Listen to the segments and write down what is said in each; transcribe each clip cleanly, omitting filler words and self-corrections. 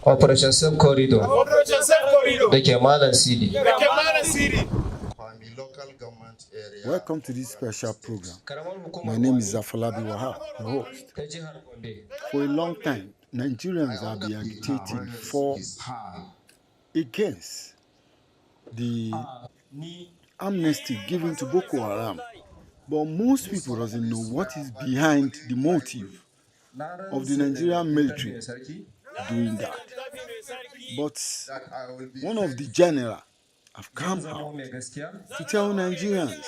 Operation Safe Corridor. Da ke Malam Sidi. Welcome to this special program. My name is Zafalabi Wahab, your host. For a long time, Nigerians have been agitating against the amnesty given to Boko Haram. But most people doesn't know what is behind the motive of the Nigerian military doing that. But one of the general have come out to tell Nigerians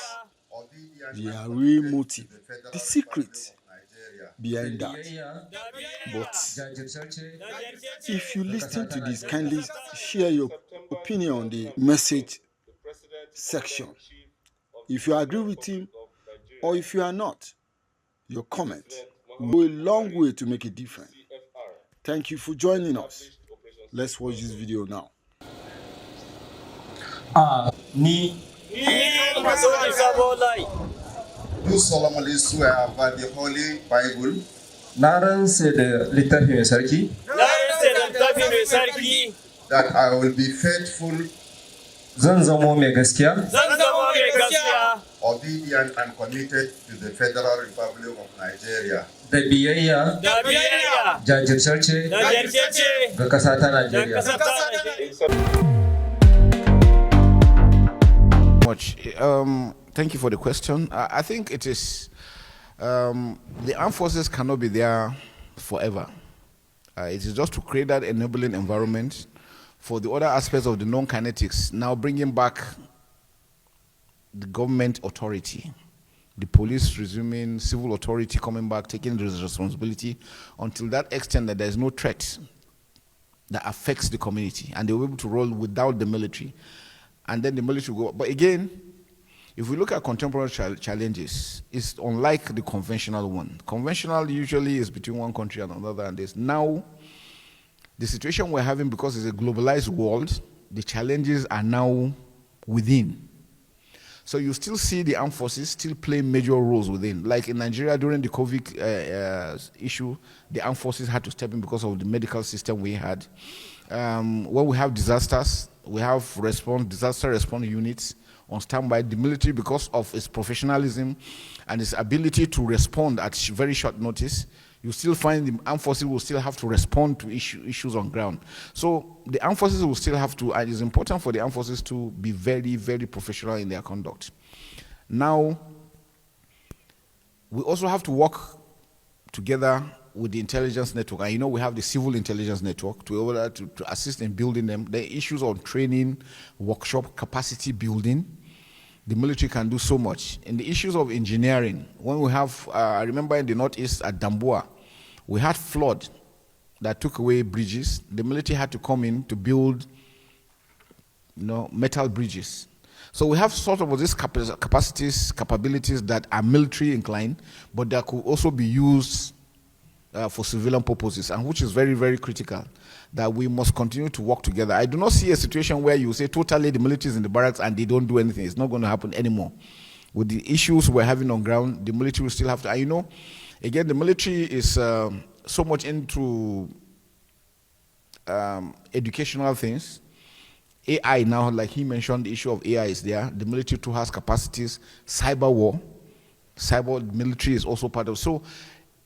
their real motive, the secret behind that. But if you listen to this, kindly share your opinion on the message section. If you agree with him or if you are not, your comment will go a long way to make a difference. Thank you for joining us. Let's watch this video now. Do solemnly swear by the Holy Bible that I will be faithful, obedient and committed to the Federal Republic of Nigeria. Thank you for the question. I think it is the armed forces cannot be there forever. It is just to create that enabling environment for the other aspects of the non-kinetics, now bringing back the government authority, the police resuming, civil authority coming back, taking the responsibility until that extent that there is no threat that affects the community, and they will be able to roll without the military, and then the military will go. But again, if we look at contemporary challenges, it's unlike the conventional one. Conventional usually is between one country and another, and there's now the situation we're having, because it's a globalized world, the challenges are now within. So you still see the armed forces still play major roles within. Like in Nigeria during the COVID issue, the armed forces had to step in because of the medical system we had. When we have disasters, we have disaster response units on standby. The military, because of its professionalism and its ability to respond at very short notice, you still find the armed forces will still have to respond to issues on ground. So the armed forces will still have to, and it's important for the armed forces to be very, very professional in their conduct. Now, we also have to work together with the intelligence network. And you know, we have the civil intelligence network to assist in building them. The issues on training, workshop, capacity building, the military can do so much. In the issues of engineering, when we have, I remember in the northeast at Damboa, we had flood that took away bridges. The military had to come in to build, metal bridges. So we have sort of these capabilities that are military inclined, but that could also be used for civilian purposes, and which is very, very critical, that we must continue to work together. I do not see a situation where you say totally the military is in the barracks and they don't do anything. It's not going to happen anymore. With the issues we're having on ground, the military will still have to, and again, the military is so much into educational things. AI now, like he mentioned, the issue of AI is there. The military too has capacities. Cyber war, military is also part of. So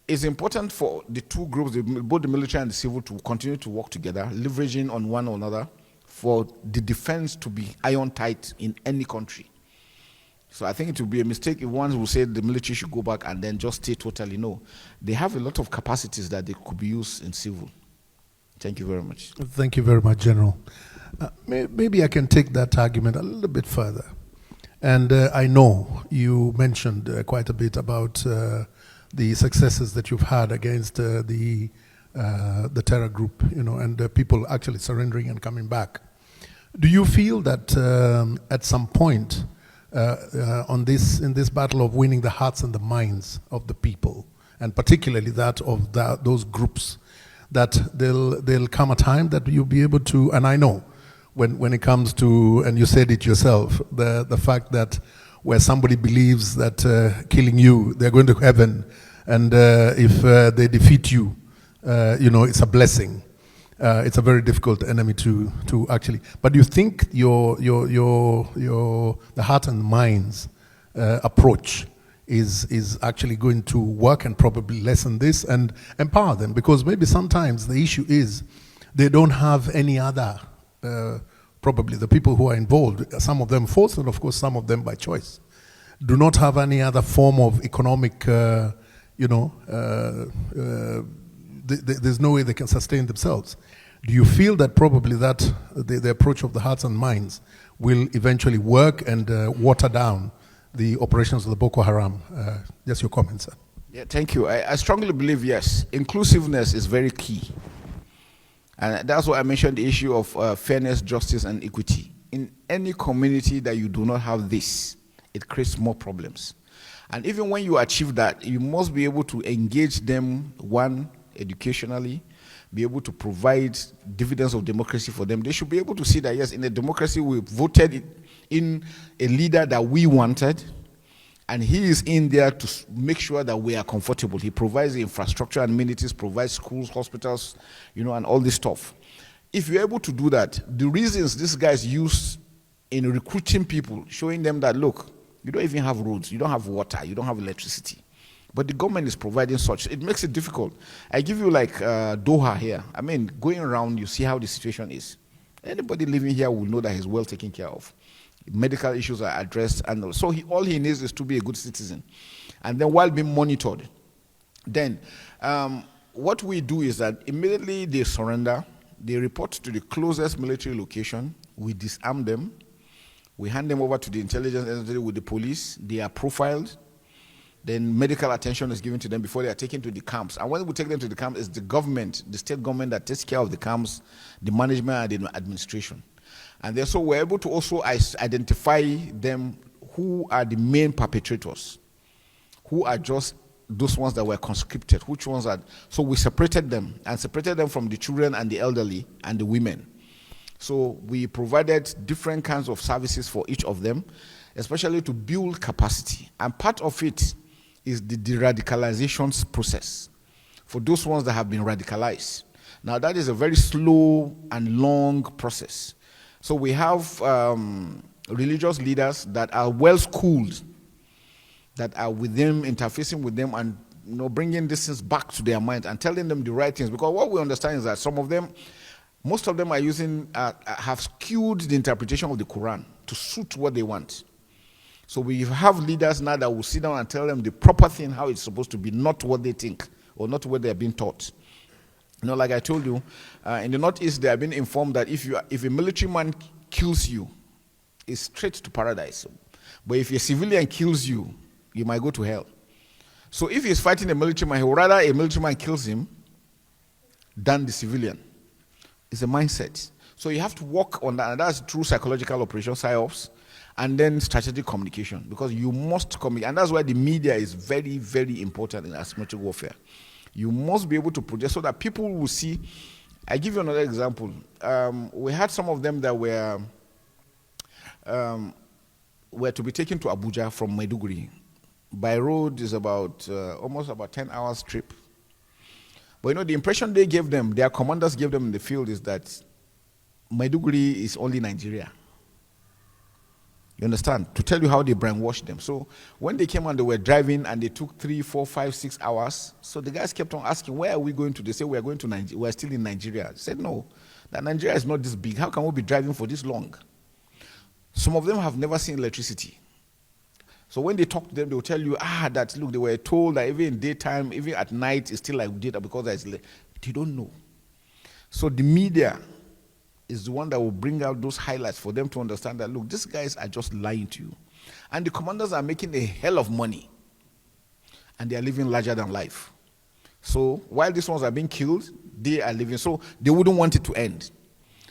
it's important for the two groups, both the military and the civil, to continue to work together, leveraging on one another for the defense to be iron tight in any country. So I think it would be a mistake if one will say the military should go back and then just stay totally. No. They have a lot of capacities that they could be used in civil. Thank you very much. Thank you very much, General. Maybe I can take that argument a little bit further. And I know you mentioned quite a bit about the successes that you've had against the terror group, and people actually surrendering and coming back. Do you feel that at some point in this battle of winning the hearts and the minds of the people, and particularly that of those groups, that there'll come a time that you'll be able to, and I know when it comes to, and you said it yourself, the fact that where somebody believes that killing you, they're going to heaven, and if they defeat you, it's a blessing. it's a very difficult enemy to actually. But do you think the heart and minds approach is actually going to work and probably lessen this and empower them? Because maybe sometimes the issue is they don't have any other, probably the people who are involved, some of them forced and of course some of them by choice, do not have any other form of economic, there's no way they can sustain themselves. Do you feel that probably that the approach of the hearts and minds will eventually work and water down the operations of the Boko Haram? Just your comments, sir. Yeah, thank you. I strongly believe, yes, inclusiveness is very key. And that's why I mentioned the issue of fairness, justice, and equity. In any community that you do not have this, it creates more problems. And even when you achieve that, you must be able to engage them, one, educationally, be able to provide dividends of democracy for them. They should be able to see that, yes, in a democracy, we voted in a leader that we wanted, and he is in there to make sure that we are comfortable. He provides the infrastructure and amenities, provides schools, hospitals, and all this stuff. If you're able to do that, the reasons these guys use in recruiting people, showing them that, look, you don't even have roads, you don't have water, you don't have electricity, but the government is providing such. It makes it difficult. I give you like Doha here. I mean, going around, you see how the situation is. Anybody living here will know that he's well taken care of. Medical issues are addressed, and so all he needs is to be a good citizen. And then while being monitored, then what we do is that immediately they surrender, they report to the closest military location, we disarm them, we hand them over to the intelligence agency with the police, they are profiled, then medical attention is given to them before they are taken to the camps. And when we take them to the camp, it's the government, the state government that takes care of the camps, the management and the administration. And then so we're able to also identify them who are the main perpetrators, who are just those ones that were conscripted, which ones are. So we separated them from the children and the elderly and the women. So we provided different kinds of services for each of them, especially to build capacity. And part of it is the de-radicalization process for those ones that have been radicalized. Now that is a very slow and long process. So we have religious leaders that are well schooled, that are with them, interfacing with them, and bringing these things back to their mind and telling them the right things. Because what we understand is that some of them, most of them are using, have skewed the interpretation of the Quran to suit what they want. So we have leaders now that will sit down and tell them the proper thing, how it's supposed to be, not what they think or not what they are being taught. Like I told you, in the Northeast, they have been informed that if a military man kills you, it's straight to paradise. But if a civilian kills you, you might go to hell. So if he's fighting a military man, he would rather a military man kills him than the civilian. It's a mindset. So you have to work on that, and that's through psychological operations, PSYOPs, and then strategic communication, because you must communicate. And that's why the media is very, very important in asymmetric warfare. You must be able to project so that people will see. I give you another example. We had some of them that were to be taken to Abuja from Maiduguri. By road is about almost about 10 hours trip. But the impression they gave them, their commanders gave them in the field, is that Maiduguri is only Nigeria. You understand? To tell you how they brainwashed them. So when they came and they were driving and they took 3, 4, 5, 6 hours, so the guys kept on asking, where are we going to? They said, we are going to Nigeria. We are still in Nigeria. I said, no, that Nigeria is not this big. How can we be driving for this long? Some of them have never seen electricity. So when they talk to them, they will tell you, that, look, they were told that even in daytime, even at night, it's still like data because there's they don't know. So the media is the one that will bring out those highlights for them to understand that, look, these guys are just lying to you. And the commanders are making a hell of money. And they are living larger than life. So while these ones are being killed, they are living. So they wouldn't want it to end.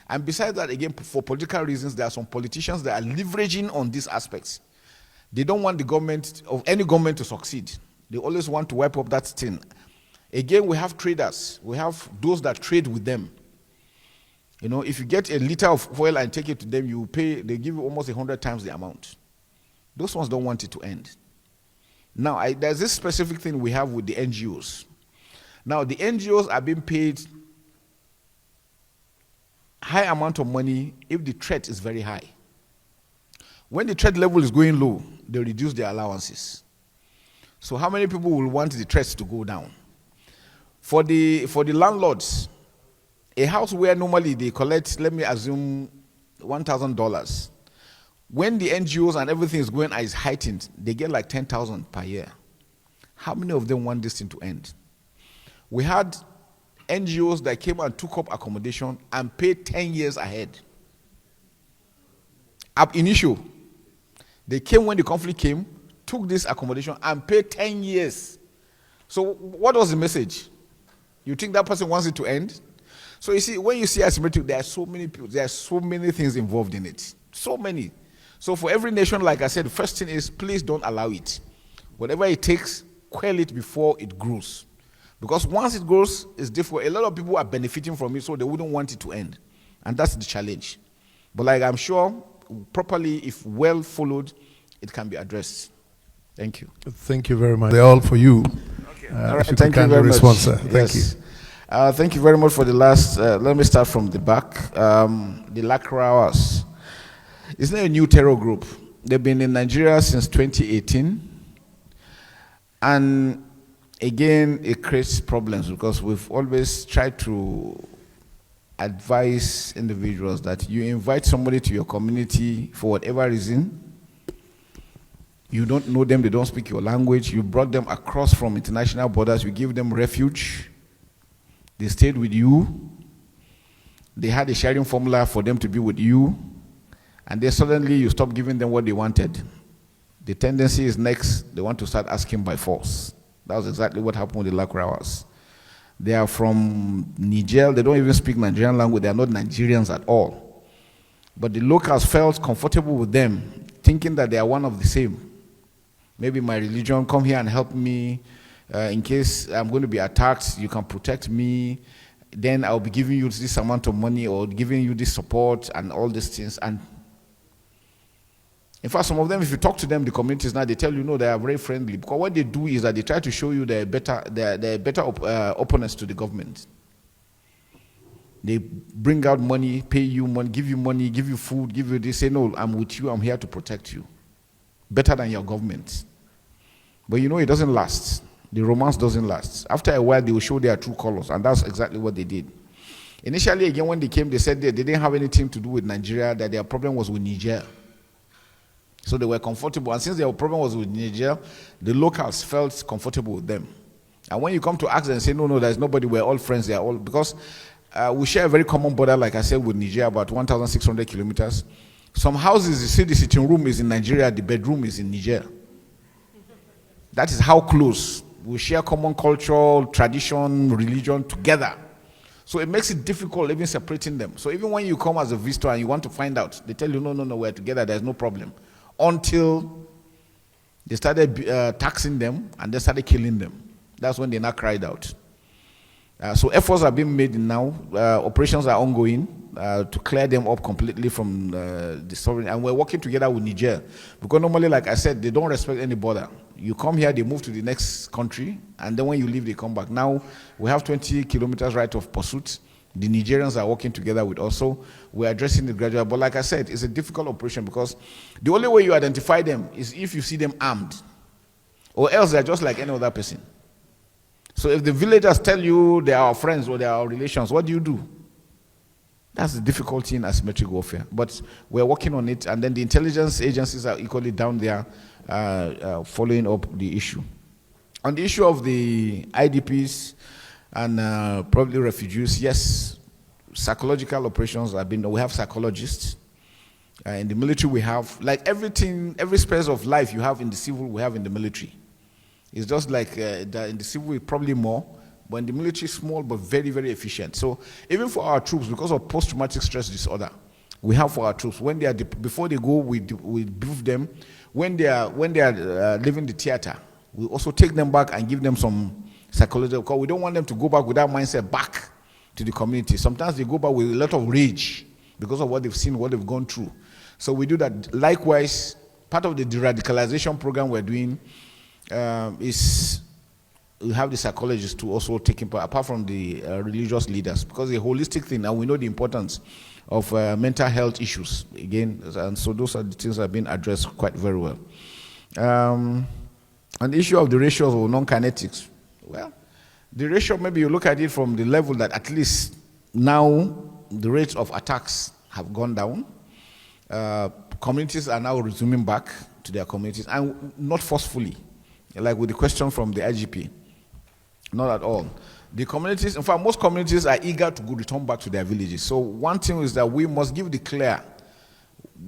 And besides that, again, for political reasons, there are some politicians that are leveraging on these aspects. They don't want the government, of any government, to succeed. They always want to wipe up that thing. Again, we have traders. We have those that trade with them. If you get a liter of oil and take it to them, you pay, they give you almost 100 times the amount. Those ones don't want it to end. Now, there's this specific thing we have with the NGOs. Now, the NGOs are being paid, 100% high amount of money if the threat is very high. When the threat level is going low, they reduce their allowances. So how many people will want the threats to go down? For the landlords, a house where normally they collect, let me assume, $1,000. When the NGOs and everything is going as heightened, they get like $10,000 per year. How many of them want this thing to end? We had NGOs that came and took up accommodation and paid 10 years ahead. Ab initio, they came when the conflict came, took this accommodation and paid 10 years. So what was the message? You think that person wants it to end? So you see, when you see asymmetric, there are so many people, there are so many things involved in it. So many. So for every nation, like I said, the first thing is please don't allow it. Whatever it takes, quell it before it grows. Because once it grows, it's difficult. A lot of people are benefiting from it, so they wouldn't want it to end. And that's the challenge. But like I'm sure, properly, if well followed, it can be addressed. Thank you. Thank you very much. They're all for you. Okay. All right. Thank you very much. Sir. Thank you. Thank you very much for the last. Let me start from the back. The Lacrawas. It's not a new terror group. They've been in Nigeria since 2018. And again, it creates problems because we've always tried to advise individuals that you invite somebody to your community for whatever reason. You don't know them, they don't speak your language. You brought them across from international borders. You give them refuge. They stayed with you. They had a sharing formula for them to be with you. And then suddenly you stop giving them what they wanted. The tendency is next, they want to start asking by force. That was exactly what happened with the Lacrawas. They are from Niger. They don't even speak Nigerian language. They are not Nigerians at all. But the locals felt comfortable with them, thinking that they are one of the same. Maybe my religion, come here and help me. In case I'm going to be attacked, you can protect me. Then I'll be giving you this amount of money or giving you this support and all these things. And in fact, some of them, if you talk to them, the communities now, they tell you, no, they are very friendly. Because what they do is that they try to show you they're better opponents to the government. They bring out money, pay you money, give you food, give you this. Say, no, I'm with you, I'm here to protect you. Better than your government. But you know, it doesn't last. The romance doesn't last. After a while, they will show their true colors, and that's exactly what they did. Initially, again, when they came, they said they didn't have anything to do with Nigeria, that their problem was with Niger. So they were comfortable. And since their problem was with Niger, the locals felt comfortable with them. And when you come to ask them and say, no, there's nobody, we're all friends, they're all, because we share a very common border, like I said, with Niger, about 1,600 kilometers. Some houses, you see the sitting room is in Nigeria, the bedroom is in Niger. That is how close. We share common culture, tradition, religion together. So it makes it difficult even separating them. So even when you come as a visitor and you want to find out, they tell you, no, we're together, there's no problem. Until they started taxing them and they started killing them. That's when they now cried out. So efforts are being made now. Operations are ongoing to clear them up completely from the sovereign. And we're working together with Niger. Because normally, like I said, they don't respect any border. You come here, they move to the next country, and then when you leave, they come back. Now, we have 20 kilometers right of pursuit. The Nigerians are working together with us. So we're addressing the gradual. But like I said, it's a difficult operation because the only way you identify them is if you see them armed. Or else they're just like any other person. So if the villagers tell you they are our friends or they are our relations, what do? That's the difficulty in asymmetric warfare. But we're working on it, and then the intelligence agencies are equally down there following up the issue. On the issue of the IDPs and probably refugees, yes, psychological operations have been, we have psychologists. In the military we have, like everything, every space of life you have in the civil, we have in the military. It's just like in the civil, probably more, but in the military, small but very, very efficient. So even for our troops, because of post-traumatic stress disorder, we have for our troops, when they are before they go, we brief them. When they are leaving the theater, we also take them back and give them some psychological, because we don't want them to go back with that mindset back to the community. Sometimes they go back with a lot of rage because of what they've seen, what they've gone through. So we do that. Likewise, part of the de-radicalization program we're doing is we have the psychologists to also take part, apart from the religious leaders, because it's a holistic thing, and we know the importance of mental health issues again, and so those are the things that have been addressed quite very well. And the issue of the ratios of non-kinetics, well, the ratio, maybe you look at it from the level that at least now the rates of attacks have gone down. Communities are now resuming back to their communities, and not forcefully, like with the question from the IGP. Not at all. The communities, in fact, most communities are eager to return back to their villages. So one thing is that we must give the clear,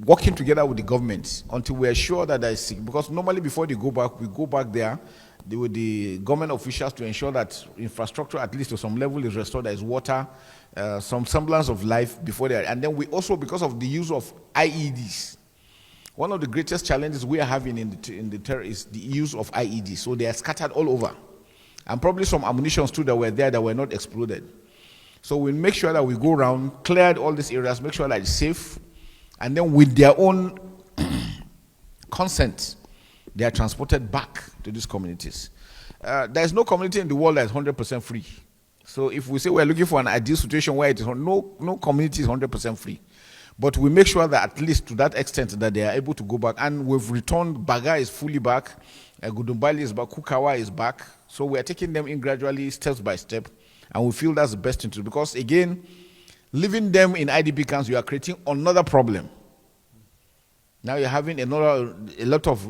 working together with the government until we are sure that there is, because normally before they go back, we go back there with the government officials to ensure that infrastructure, at least to some level, is restored. There is water, some semblance of life before they are. And then we also, because of the use of IEDs, one of the greatest challenges we are having in the terror is the use of IEDs. So they are scattered all over. And probably some ammunitions too that were there that were not exploded. So we make sure that we go around, clear all these areas, make sure that it's safe, and then with their own consent, they are transported back to these communities. There is no community in the world that is 100% free. So if we say we're looking for an ideal situation where it is no community is 100% free, but we make sure that at least to that extent that they are able to go back, and we've returned. Baga is fully back, Gudumbali is back, Kukawa is back. So we are taking them in gradually, steps by step, and we feel that's the best thing to do. Because again, leaving them in IDP camps, you are creating another problem. Now you're having a lot of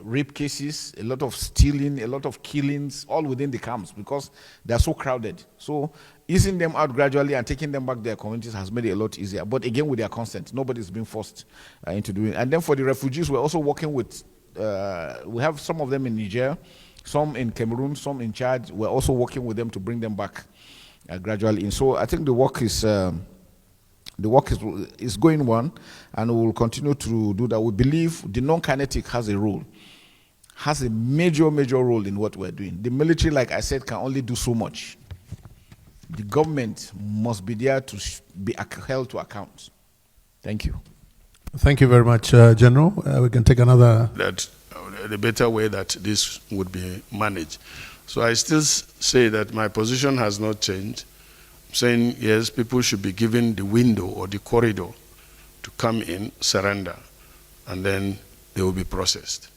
rape cases, a lot of stealing, a lot of killings, all within the camps because they're so crowded. So easing them out gradually and taking them back to their communities has made it a lot easier. But again, with their consent, nobody's being forced into doing it. And then for the refugees, we're also working with, we have some of them in Niger, some in Cameroon, some in Chad. We're also working with them to bring them back gradually. And so I think the work is going on, and we will continue to do that. We believe the non-kinetic has a major role in what we're doing. The military, like I said, can only do so much. The government must be there to be held to account. Thank you. Thank you very much, General. We can take another. That the better way that this would be managed. So I still say that my position has not changed. I'm saying, yes, people should be given the window or the corridor to come in, surrender, and then they will be processed.